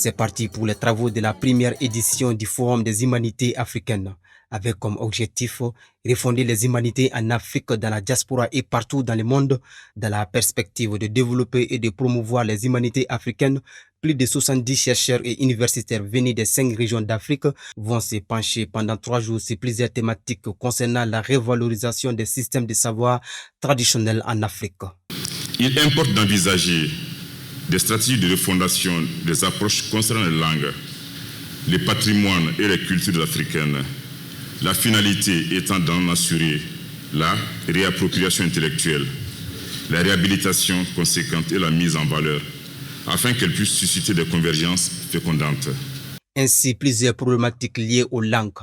C'est parti pour les travaux de la première édition du Forum des humanités africaines, avec comme objectif refonder les humanités en Afrique, dans la diaspora et partout dans le monde, dans la perspective de développer et de promouvoir les humanités africaines. Plus de 70 chercheurs et universitaires venus des 5 régions d'Afrique vont se pencher pendant 3 jours sur plusieurs thématiques concernant la revalorisation des systèmes de savoir traditionnels en Afrique. Il importe d'envisager des stratégies de refondation des approches concernant les langues, les patrimoines et les cultures africaines, la finalité étant d'en assurer la réappropriation intellectuelle, la réhabilitation conséquente et la mise en valeur, afin qu'elle puisse susciter des convergences fécondantes. Ainsi, plusieurs problématiques liées aux langues,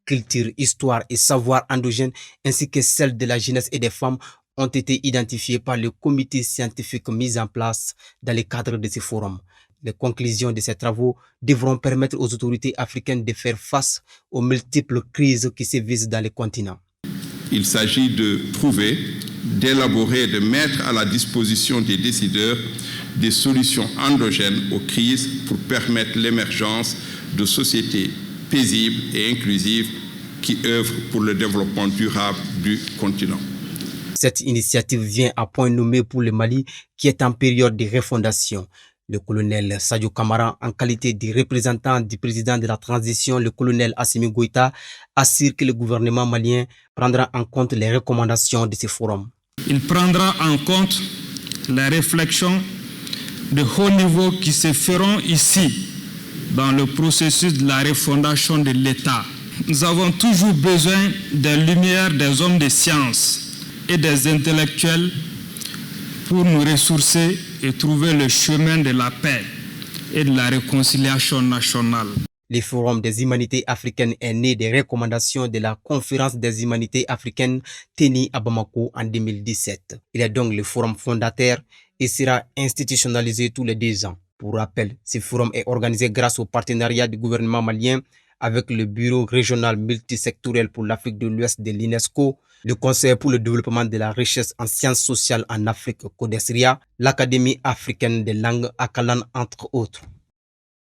culture, histoire et savoir endogènes, ainsi que celles de la jeunesse et des femmes, ont été identifiées par le comité scientifique mis en place dans le cadre de ce forum. Les conclusions de ces travaux devront permettre aux autorités africaines de faire face aux multiples crises qui se visent dans le continent. Il s'agit de trouver, d'élaborer et de mettre à la disposition des décideurs des solutions endogènes aux crises pour permettre l'émergence de sociétés paisibles et inclusives qui œuvrent pour le développement durable du continent. Cette initiative vient à point nommé pour le Mali, qui est en période de refondation. Le colonel Sadio Kamara, en qualité de représentant du président de la transition, le colonel Assimi Goïta, assure que le gouvernement malien prendra en compte les recommandations de ce forum. Il prendra en compte les réflexions de haut niveau qui se feront ici, dans le processus de la refondation de l'État. Nous avons toujours besoin des lumières des hommes de science et des intellectuels pour nous ressourcer et trouver le chemin de la paix et de la réconciliation nationale. Le Forum des humanités africaines est né des recommandations de la Conférence des humanités africaines tenue à Bamako en 2017. Il est donc le forum fondateur et sera institutionnalisé tous les 2 ans. Pour rappel, ce forum est organisé grâce au partenariat du gouvernement malien avec le Bureau régional multisectoriel pour l'Afrique de l'Ouest de l'UNESCO, le Conseil pour le développement de la recherche en sciences sociales en Afrique, CODESRIA, l'Académie africaine des langues, ACALAN, entre autres.